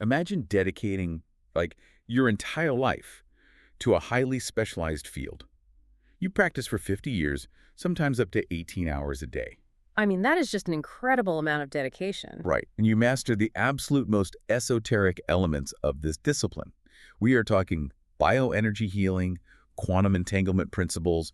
Imagine dedicating, like, your entire life to a highly specialized field. You practice for 50 years, sometimes up to 18 hours a day. I mean, that is just an incredible amount of dedication. Right. And you master the absolute most esoteric elements of this discipline. We are talking bioenergy healing, quantum entanglement principles,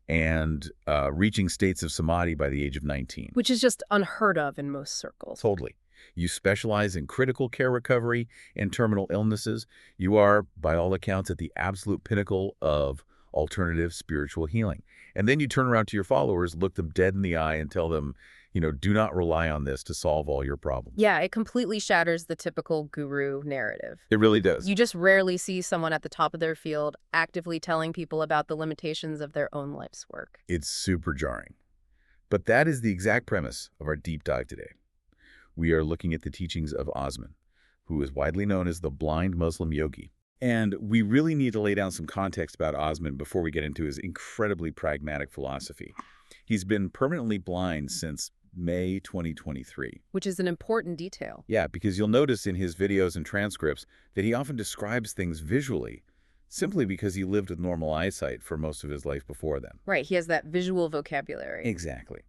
and reaching states of samadhi by the age of 19. Which is just unheard of in most circles. Totally. You specialize in critical care recovery and terminal illnesses. You are, by all accounts, at the absolute pinnacle of alternative spiritual healing. And then you turn around to your followers, look them dead in the eye, and tell them, do not rely on this to solve all your problems. Yeah, it completely shatters the typical guru narrative. It really does. You just rarely see someone at the top of their field actively telling people about the limitations of their own life's work. It's super jarring. But that is the exact premise of our deep dive today. We are looking at the teachings of Osman, who is widely known as the Blind Muslim Yogi. And we really need to lay down some context about Osman before we get into his incredibly pragmatic philosophy. He's been permanently blind since May 2023. Which is an important detail. Yeah, because you'll notice in his videos and transcripts that he often describes things visually, simply because he lived with normal eyesight for most of his life before then. Right, he has that visual vocabulary. Exactly.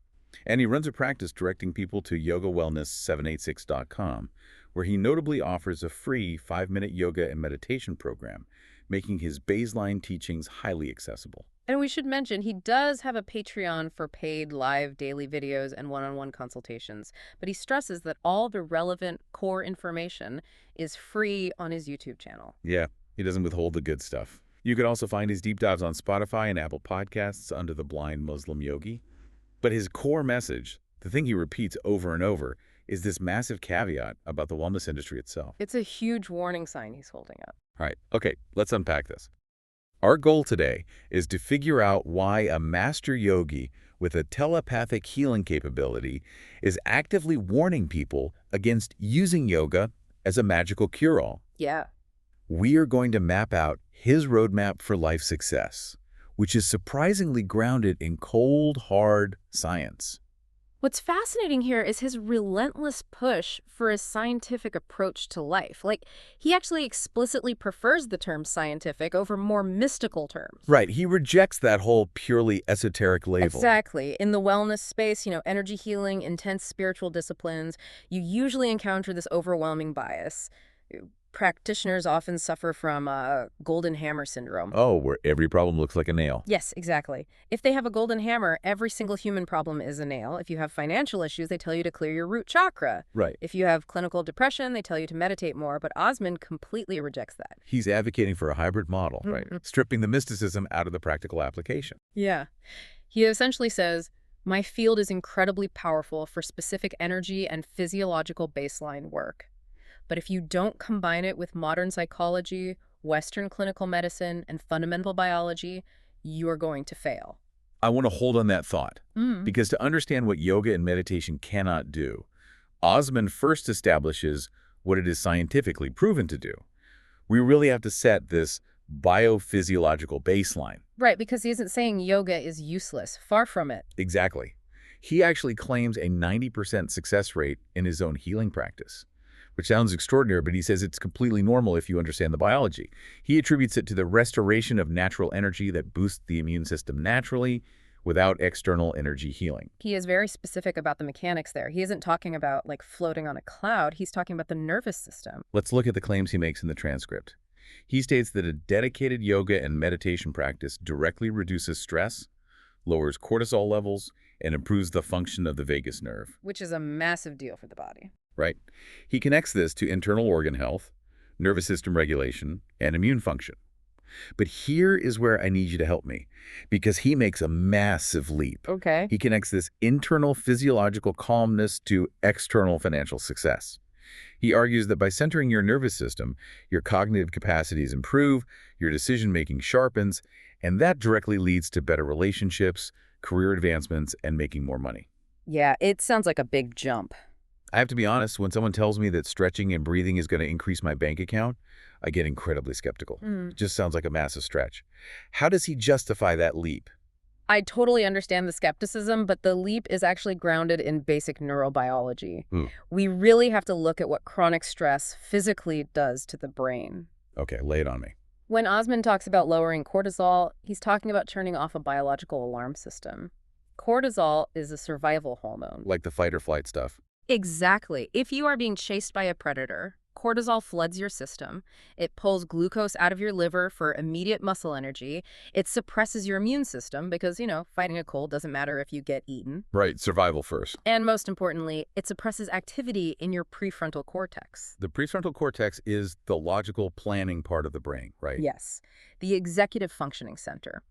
And he runs a practice directing people to yogawellness786.com, where he notably offers a free 5-minute yoga and meditation program, making his baseline teachings highly accessible. And we should mention, he does have a Patreon for paid live daily videos and one-on-one consultations, but he stresses that all the relevant core information is free on his YouTube channel. Yeah, he doesn't withhold the good stuff. You can also find his deep dives on Spotify and Apple Podcasts under the Blind Muslim Yogi. But his core message, the thing he repeats over and over, is this massive caveat about the wellness industry itself. It's a huge warning sign he's holding up. All right, okay, let's unpack this. Our goal today is to figure out why a master yogi with a telepathic healing capability is actively warning people against using yoga as a magical cure-all. Yeah. We are going to map out his roadmap for life success, which is surprisingly grounded in cold, hard science. What's fascinating here is his relentless push for a scientific approach to life. Like, he actually explicitly prefers the term scientific over more mystical terms. Right. He rejects that whole purely esoteric label. Exactly. In the wellness space, energy healing, intense spiritual disciplines, you usually encounter this overwhelming bias. Practitioners often suffer from golden hammer syndrome. Oh, where every problem looks like a nail. Yes, exactly. If they have a golden hammer, every single human problem is a nail. If you have financial issues, they tell you to clear your root chakra. Right. If you have clinical depression, they tell you to meditate more, but Osman completely rejects that. He's advocating for a hybrid model, right? Stripping the mysticism out of the practical application. Yeah. He essentially says, my field is incredibly powerful for specific energy and physiological baseline work. But if you don't combine it with modern psychology, Western clinical medicine, and fundamental biology, you are going to fail. I want to hold on that thought, because to understand what yoga and meditation cannot do, Osman first establishes what it is scientifically proven to do. We really have to set this biophysiological baseline. Right, because he isn't saying yoga is useless. Far from it. Exactly. He actually claims a 90% success rate in his own healing practice, which sounds extraordinary, but he says it's completely normal if you understand the biology. He attributes it to the restoration of natural energy that boosts the immune system naturally without external energy healing. He is very specific about the mechanics there. He isn't talking about, like, floating on a cloud. He's talking about the nervous system. Let's look at the claims he makes in the transcript. He states that a dedicated yoga and meditation practice directly reduces stress, lowers cortisol levels, and improves the function of the vagus nerve. Which is a massive deal for the body. Right? He connects this to internal organ health, nervous system regulation, and immune function. But here is where I need you to help me, because he makes a massive leap. Okay. He connects this internal physiological calmness to external financial success. He argues that by centering your nervous system, your cognitive capacities improve, your decision-making sharpens, and that directly leads to better relationships, career advancements, and making more money. Yeah, it sounds like a big jump. I have to be honest, when someone tells me that stretching and breathing is going to increase my bank account, I get incredibly skeptical. It just sounds like a massive stretch. How does he justify that leap? I totally understand the skepticism, but the leap is actually grounded in basic neurobiology. Hmm. We really have to look at what chronic stress physically does to the brain. Okay, lay it on me. When Osman talks about lowering cortisol, he's talking about turning off a biological alarm system. Cortisol is a survival hormone. Like the fight or flight stuff. Exactly. If you are being chased by a predator, cortisol floods your system. It pulls glucose out of your liver for immediate muscle energy. It suppresses your immune system because, fighting a cold doesn't matter if you get eaten. Right, survival first. And most importantly, it suppresses activity in your prefrontal cortex. The prefrontal cortex is the logical planning part of the brain, right? Yes, the executive functioning center.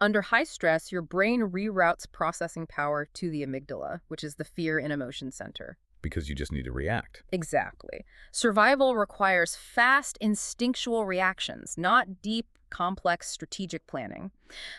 Under high stress, your brain reroutes processing power to the amygdala, which is the fear and emotion center. Because you just need to react. Exactly. Survival requires fast, instinctual reactions, not deep, complex strategic planning.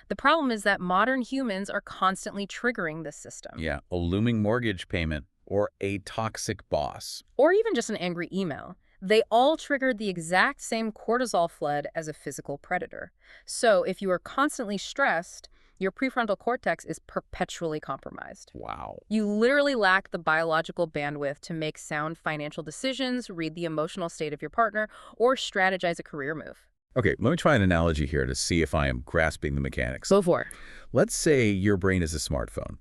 The problem is that modern humans are constantly triggering this system. Yeah, a looming mortgage payment or a toxic boss. Or even just an angry email. They all triggered the exact same cortisol flood as a physical predator. So if you are constantly stressed, your prefrontal cortex is perpetually compromised. Wow. You literally lack the biological bandwidth to make sound financial decisions, read the emotional state of your partner, or strategize a career move. Okay, let me try an analogy here to see if I am grasping the mechanics. Go for it. Let's say your brain is a smartphone.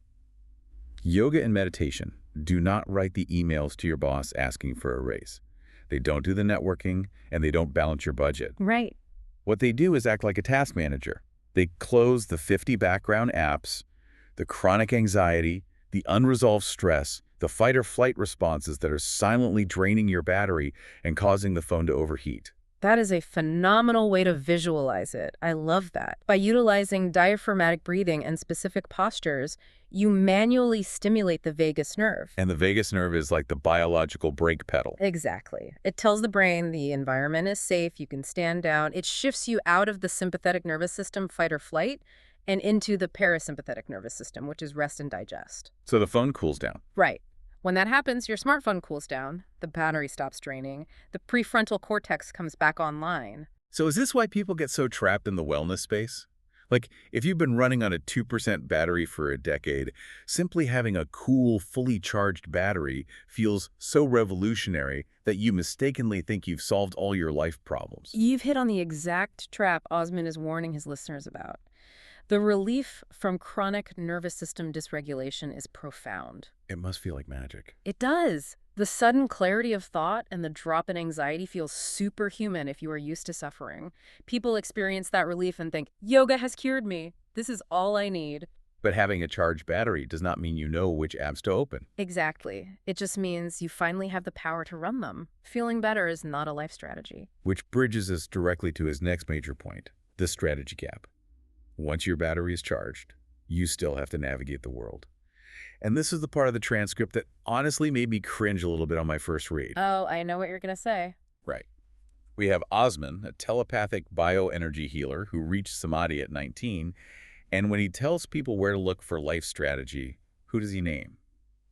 Yoga and meditation do not write the emails to your boss asking for a raise. They don't do the networking, and they don't balance your budget. Right. What they do is act like a task manager. They close the 50 background apps, the chronic anxiety, the unresolved stress, the fight or flight responses that are silently draining your battery and causing the phone to overheat. That is a phenomenal way to visualize it. I love that. By utilizing diaphragmatic breathing and specific postures, you manually stimulate the vagus nerve. And the vagus nerve is like the biological brake pedal. Exactly. It tells the brain the environment is safe, you can stand down. It shifts you out of the sympathetic nervous system, fight or flight, and into the parasympathetic nervous system, which is rest and digest. So the phone cools down. Right. When that happens, your smartphone cools down, the battery stops draining, the prefrontal cortex comes back online. So is this why people get so trapped in the wellness space? Like, if you've been running on a 2% battery for a decade, simply having a cool, fully charged battery feels so revolutionary that you mistakenly think you've solved all your life problems. You've hit on the exact trap Osman is warning his listeners about. The relief from chronic nervous system dysregulation is profound. It must feel like magic. It does. The sudden clarity of thought and the drop in anxiety feels superhuman if you are used to suffering. People experience that relief and think, yoga has cured me. This is all I need. But having a charged battery does not mean you know which apps to open. Exactly. It just means you finally have the power to run them. Feeling better is not a life strategy. Which bridges us directly to his next major point, the strategy gap. Once your battery is charged, you still have to navigate the world. And this is the part of the transcript that honestly made me cringe a little bit on my first read. Oh, I know what you're going to say. Right. We have Osman, a telepathic bioenergy healer who reached Samadhi at 19, and when he tells people where to look for life strategy, who does he name?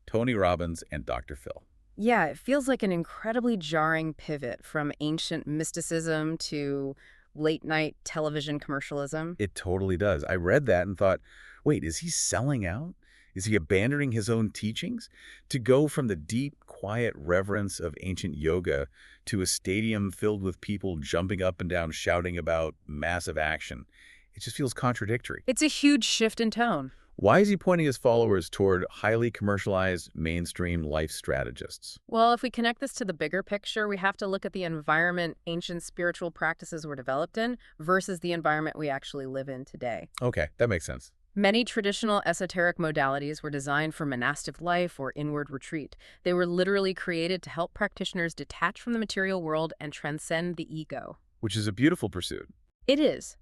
Tony Robbins and Dr. Phil. Yeah, it feels like an incredibly jarring pivot from ancient mysticism to late-night television commercialism. It totally does. I read that and thought, wait, is he selling out? Is he abandoning his own teachings? To go from the deep, quiet reverence of ancient yoga to a stadium filled with people jumping up and down shouting about massive action, it just feels contradictory. It's a huge shift in tone. Why is he pointing his followers toward highly commercialized, mainstream life strategists? Well, if we connect this to the bigger picture, we have to look at the environment ancient spiritual practices were developed in versus the environment we actually live in today. Okay, that makes sense. Many traditional esoteric modalities were designed for monastic life or inward retreat. They were literally created to help practitioners detach from the material world and transcend the ego. Which is a beautiful pursuit. It is.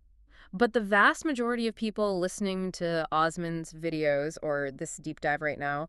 But the vast majority of people listening to Osman's videos or this deep dive right now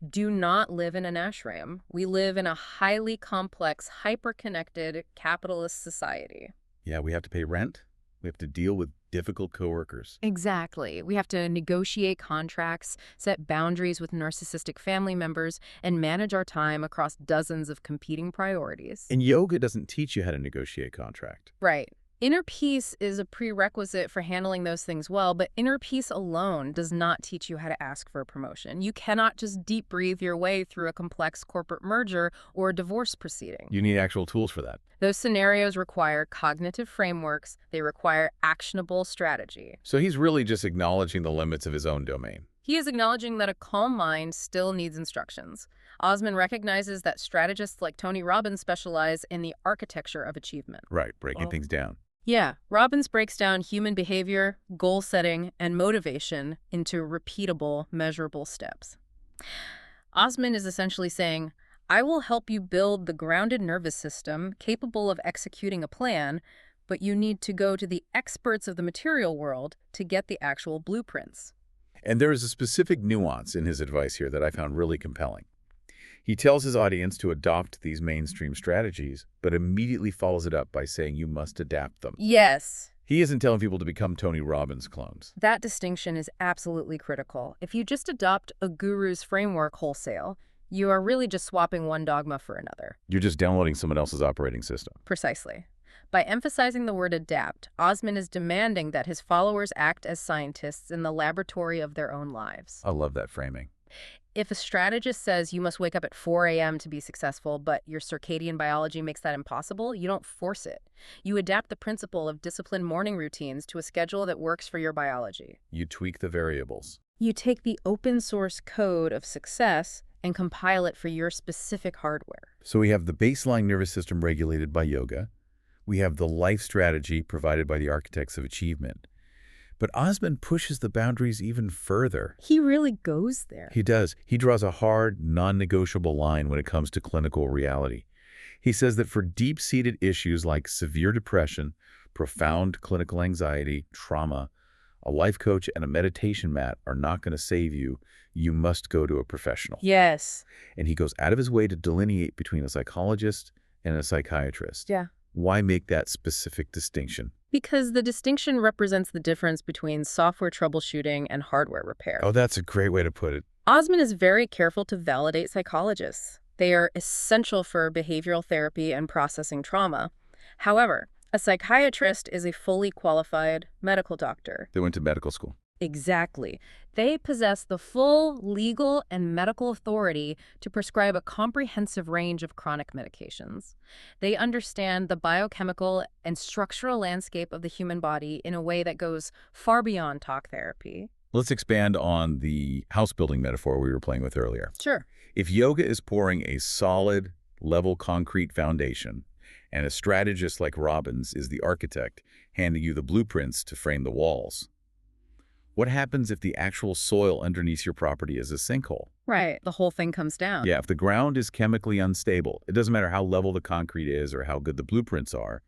do not live in an ashram. We live in a highly complex, hyper-connected capitalist society. Yeah, we have to pay rent. We have to deal with difficult coworkers. Exactly. We have to negotiate contracts, set boundaries with narcissistic family members, and manage our time across dozens of competing priorities. And yoga doesn't teach you how to negotiate contract. Right. Inner peace is a prerequisite for handling those things well, but inner peace alone does not teach you how to ask for a promotion. You cannot just deep breathe your way through a complex corporate merger or a divorce proceeding. You need actual tools for that. Those scenarios require cognitive frameworks. They require actionable strategy. So he's really just acknowledging the limits of his own domain. He is acknowledging that a calm mind still needs instructions. Osman recognizes that strategists like Tony Robbins specialize in the architecture of achievement. Right, breaking things down. Yeah, Robbins breaks down human behavior, goal setting, and motivation into repeatable, measurable steps. Osman is essentially saying, I will help you build the grounded nervous system capable of executing a plan, but you need to go to the experts of the material world to get the actual blueprints. And there is a specific nuance in his advice here that I found really compelling. He tells his audience to adopt these mainstream strategies, but immediately follows it up by saying you must adapt them. Yes. He isn't telling people to become Tony Robbins clones. That distinction is absolutely critical. If you just adopt a guru's framework wholesale, you are really just swapping one dogma for another. You're just downloading someone else's operating system. Precisely. By emphasizing the word adapt, Osman is demanding that his followers act as scientists in the laboratory of their own lives. I love that framing. If a strategist says you must wake up at 4 a.m. to be successful, but your circadian biology makes that impossible, you don't force it. You adapt the principle of disciplined morning routines to a schedule that works for your biology. You tweak the variables. You take the open source code of success and compile it for your specific hardware. So we have the baseline nervous system regulated by yoga. We have the life strategy provided by the architects of achievement. But Osman pushes the boundaries even further. He really goes there. He does. He draws a hard, non-negotiable line when it comes to clinical reality. He says that for deep-seated issues like severe depression, profound clinical anxiety, trauma, a life coach and a meditation mat are not going to save you. You must go to a professional. Yes. And he goes out of his way to delineate between a psychologist and a psychiatrist. Yeah. Why make that specific distinction? Because the distinction represents the difference between software troubleshooting and hardware repair. Oh, that's a great way to put it. Osman is very careful to validate psychologists. They are essential for behavioral therapy and processing trauma. However, a psychiatrist is a fully qualified medical doctor. They went to medical school. Exactly. They possess the full legal and medical authority to prescribe a comprehensive range of chronic medications. They understand the biochemical and structural landscape of the human body in a way that goes far beyond talk therapy. Let's expand on the house building metaphor we were playing with earlier. Sure. If yoga is pouring a solid, level concrete foundation, and a strategist like Robbins is the architect handing you the blueprints to frame the walls, what happens if the actual soil underneath your property is a sinkhole? Right. The whole thing comes down. Yeah, if the ground is chemically unstable, it doesn't matter how level the concrete is or how good the blueprints are,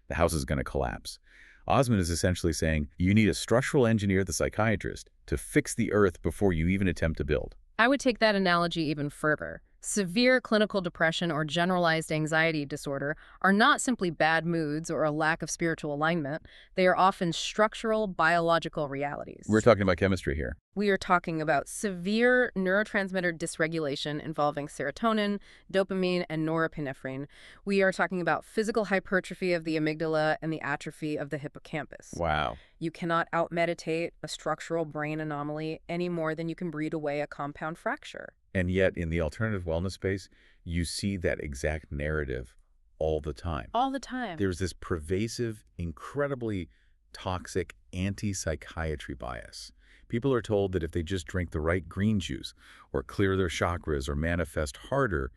the house is going to collapse. Osman is essentially saying you need a structural engineer, the psychiatrist, to fix the earth before you even attempt to build. I would take that analogy even further. Severe clinical depression or generalized anxiety disorder are not simply bad moods or a lack of spiritual alignment. They are often structural, biological realities. We're talking about chemistry here. We are talking about severe neurotransmitter dysregulation involving serotonin, dopamine, and norepinephrine. We are talking about physical hypertrophy of the amygdala and the atrophy of the hippocampus. Wow. You cannot out-meditate a structural brain anomaly any more than you can breed away a compound fracture. And yet, in the alternative wellness space, you see that exact narrative all the time. All the time. There's this pervasive, incredibly toxic anti-psychiatry bias. People are told that if they just drink the right green juice or clear their chakras or manifest harder,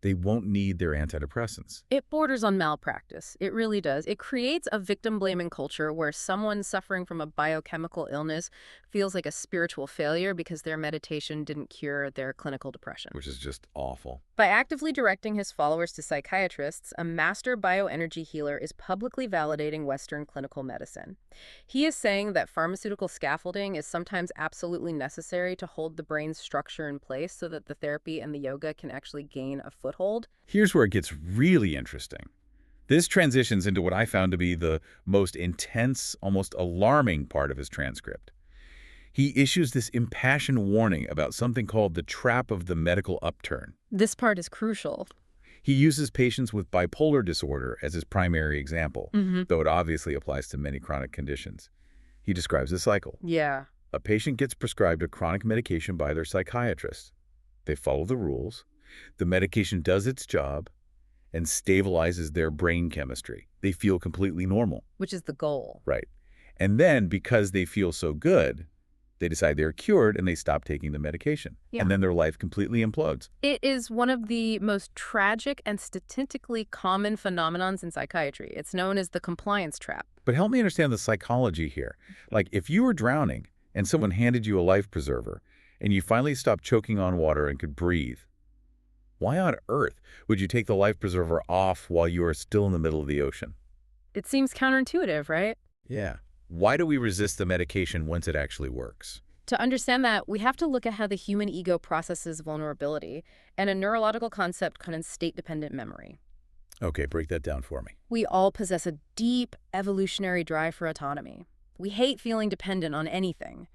they won't need their antidepressants. It borders on malpractice. It really does. It creates a victim-blaming culture where someone suffering from a biochemical illness feels like a spiritual failure because their meditation didn't cure their clinical depression. Which is just awful. By actively directing his followers to psychiatrists, a master bioenergy healer is publicly validating Western clinical medicine. He is saying that pharmaceutical scaffolding is sometimes absolutely necessary to hold the brain's structure in place so that the therapy and the yoga can actually gain a foothold. Here's where it gets really interesting. This transitions into what I found to be the most intense, almost alarming part of his transcript. He issues this impassioned warning about something called the trap of the medical upturn. This part is crucial. He uses patients with bipolar disorder as his primary example, Mm-hmm. though it obviously applies to many chronic conditions. He describes a cycle. Yeah. A patient gets prescribed a chronic medication by their psychiatrist. They follow the rules. The medication does its job and stabilizes their brain chemistry. They feel completely normal. Which is the goal. Right. And then, because they feel so good, they decide they're cured and they stop taking the medication. Yeah. And then their life completely implodes. It is one of the most tragic and statistically common phenomenons in psychiatry. It's known as the compliance trap. But help me understand the psychology here. Like, if you were drowning and someone handed you a life preserver and you finally stopped choking on water and could breathe, why on earth would you take the life preserver off while you are still in the middle of the ocean? It seems counterintuitive, right? Yeah. Why do we resist the medication once it actually works? To understand that, we have to look at how the human ego processes vulnerability and a neurological concept called state-dependent memory. Okay, break that down for me. We all possess a deep evolutionary drive for autonomy. We hate feeling dependent on anything.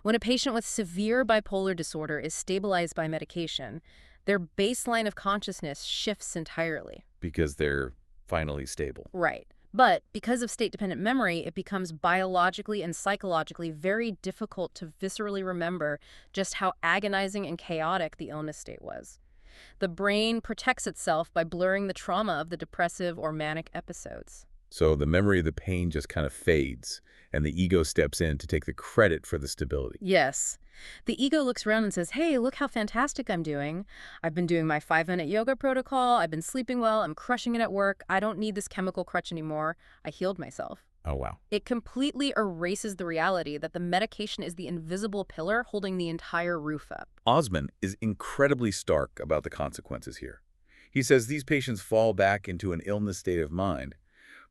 When a patient with severe bipolar disorder is stabilized by medication, their baseline of consciousness shifts entirely. Because they're finally stable. Right. But because of state-dependent memory, it becomes biologically and psychologically very difficult to viscerally remember just how agonizing and chaotic the illness state was. The brain protects itself by blurring the trauma of the depressive or manic episodes. So the memory of the pain just kind of fades, and the ego steps in to take the credit for the stability. Yes. The ego looks around and says, hey, look how fantastic I'm doing. I've been doing my 5-minute yoga protocol. I've been sleeping well. I'm crushing it at work. I don't need this chemical crutch anymore. I healed myself. Oh, wow. It completely erases the reality that the medication is the invisible pillar holding the entire roof up. Osman is incredibly stark about the consequences here. He says these patients fall back into an illness state of mind,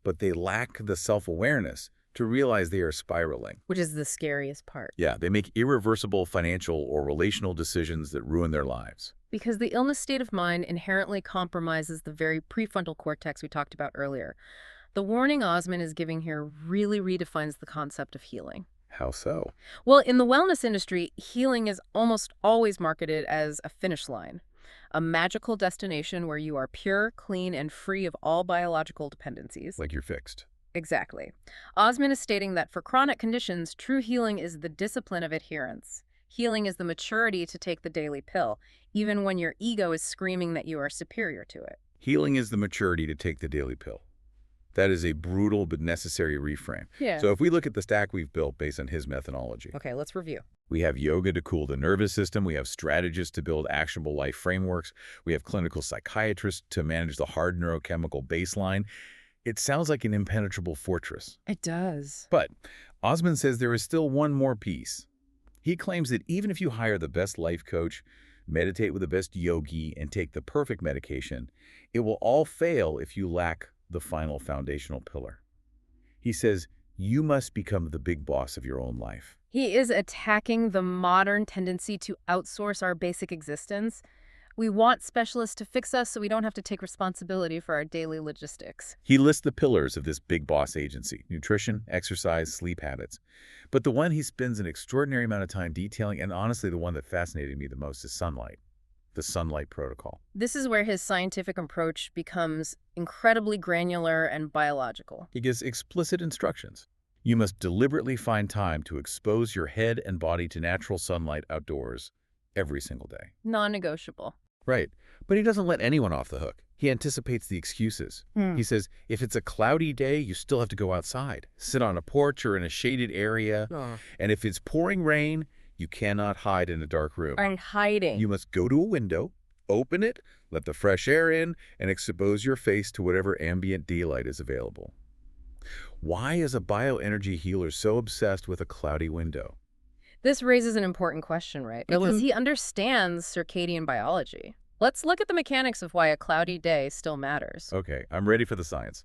but they lack the self-awareness to realize they are spiraling. Which is the scariest part. Yeah, they make irreversible financial or relational decisions that ruin their lives. Because the illness state of mind inherently compromises the very prefrontal cortex we talked about earlier. The warning Osman is giving here really redefines the concept of healing. How so? Well, in the wellness industry, healing is almost always marketed as a finish line, a magical destination where you are pure, clean, and free of all biological dependencies. Like you're fixed. Exactly. Osman is stating that for chronic conditions, true healing is the discipline of adherence. Healing is the maturity to take the daily pill, even when your ego is screaming that you are superior to it. Healing is the maturity to take the daily pill. That is a brutal but necessary reframe. Yeah. So if we look at the stack we've built based on his methodology, Okay, let's review. we have yoga to cool the nervous system. We have strategists to build actionable life frameworks. We have clinical psychiatrists to manage the hard neurochemical baseline. It sounds like an impenetrable fortress. It does. But Osman says there is still one more piece. He claims that even if you hire the best life coach, meditate with the best yogi, and take the perfect medication, it will all fail if you lack the final foundational pillar. He says you must become the big boss of your own life. He is attacking the modern tendency to outsource our basic existence. We want specialists to fix us so we don't have to take responsibility for our daily logistics. He lists the pillars of this big boss agency: nutrition, exercise, sleep habits. But the one he spends an extraordinary amount of time detailing, and honestly the one that fascinated me the most, is sunlight. The sunlight protocol. This is where his scientific approach becomes incredibly granular and biological. He gives explicit instructions. You must deliberately find time to expose your head and body to natural sunlight outdoors every single day. Non-negotiable. Right. But he doesn't let anyone off the hook. He anticipates the excuses. He says, if it's a cloudy day, you still have to go outside, sit on a porch or in a shaded area. And if it's pouring rain, you cannot hide in a dark room. And hiding. You must go to a window, open it, let the fresh air in, and expose your face to whatever ambient daylight is available. Why is a bioenergy healer so obsessed with a cloudy window? This raises an important question, right? Because he understands circadian biology. Let's look at the mechanics of why a cloudy day still matters. Okay, I'm ready for the science.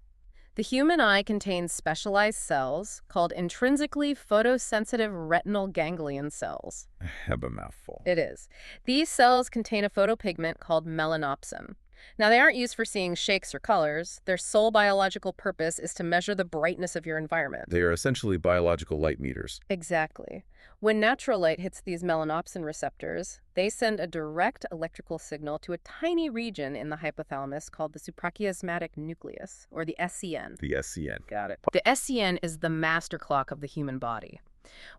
The human eye contains specialized cells called intrinsically photosensitive retinal ganglion cells. Have a mouthful. It is. These cells contain a photopigment called melanopsin. Now, they aren't used for seeing shapes or colors. Their sole biological purpose is to measure the brightness of your environment. They are essentially biological light meters. Exactly. When natural light hits these melanopsin receptors, they send a direct electrical signal to a tiny region in the hypothalamus called the suprachiasmatic nucleus, or the SCN. The SCN. Got it. The SCN is the master clock of the human body.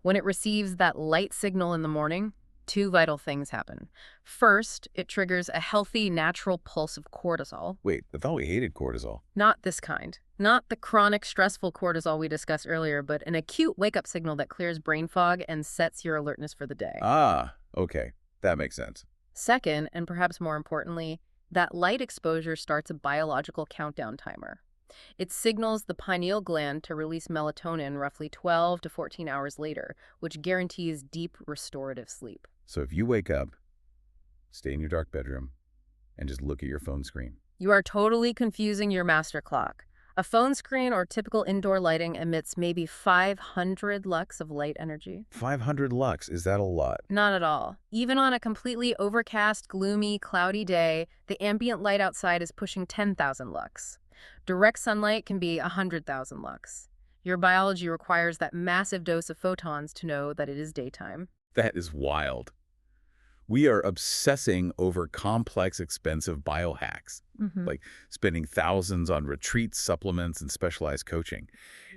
When it receives that light signal in the morning, two vital things happen. First, it triggers a healthy, natural pulse of cortisol. Wait, I thought we hated cortisol. Not this kind. Not the chronic, stressful cortisol we discussed earlier, but an acute wake-up signal that clears brain fog and sets your alertness for the day. Ah, okay. That makes sense. Second, and perhaps more importantly, that light exposure starts a biological countdown timer. It signals the pineal gland to release melatonin roughly 12 to 14 hours later, which guarantees deep restorative sleep. So if you wake up, stay in your dark bedroom, and just look at your phone screen. You are totally confusing your master clock. A phone screen or typical indoor lighting emits maybe 500 lux of light energy. 500 lux, is that a lot? Not at all. Even on a completely overcast, gloomy, cloudy day, the ambient light outside is pushing 10,000 lux. Direct sunlight can be 100,000 lux. Your biology requires that massive dose of photons to know that it is daytime. That is wild. We are obsessing over complex, expensive biohacks, like spending thousands on retreats, supplements, and specialized coaching.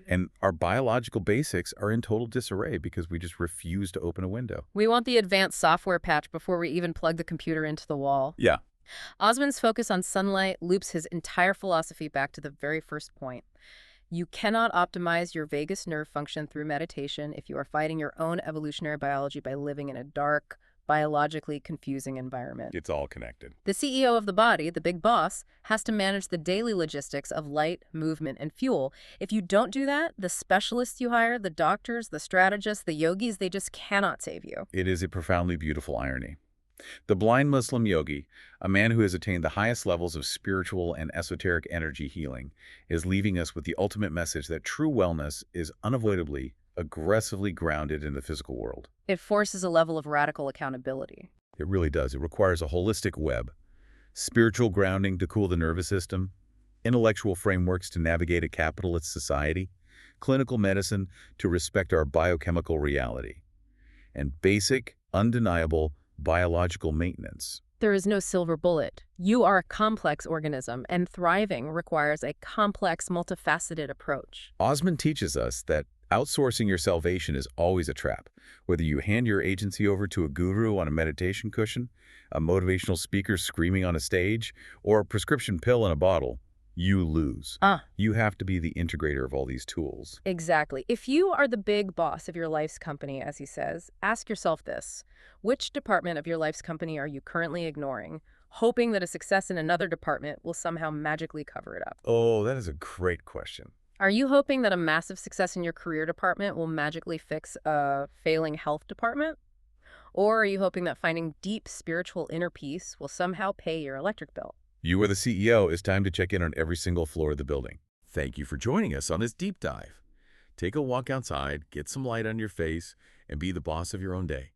And our biological basics are in total disarray because we just refuse to open a window. We want the advanced software patch before we even plug the computer into the wall. Yeah. Osman's focus on sunlight loops his entire philosophy back to the very first point. You cannot optimize your vagus nerve function through meditation if you are fighting your own evolutionary biology by living in a dark, biologically confusing environment. It's all connected. The CEO of the body, the big boss, has to manage the daily logistics of light, movement, and fuel. If you don't do that, the specialists you hire, the doctors, the strategists, the yogis, they just cannot save you. It is a profoundly beautiful irony. The blind Muslim yogi, a man who has attained the highest levels of spiritual and esoteric energy healing, is leaving us with the ultimate message that true wellness is unavoidably, aggressively grounded in the physical world. It forces a level of radical accountability. It really does. It requires a holistic web. Spiritual grounding to cool the nervous system, intellectual frameworks to navigate a capitalist society, clinical medicine to respect our biochemical reality, and basic, undeniable biological maintenance. There is no silver bullet. You are a complex organism, and thriving requires a complex, multifaceted approach. Osman teaches us that outsourcing your salvation is always a trap. Whether you hand your agency over to a guru on a meditation cushion, a motivational speaker screaming on a stage, or a prescription pill in a bottle, you lose. You have to be the integrator of all these tools. Exactly. If you are the big boss of your life's company, as he says, ask yourself this. Which department of your life's company are you currently ignoring, hoping that a success in another department will somehow magically cover it up? Oh, that is a great question. Are you hoping that a massive success in your career department will magically fix a failing health department? Or are you hoping that finding deep spiritual inner peace will somehow pay your electric bill? You are the CEO. It's time to check in on every single floor of the building. Thank you for joining us on this deep dive. Take a walk outside, get some light on your face, and be the boss of your own day.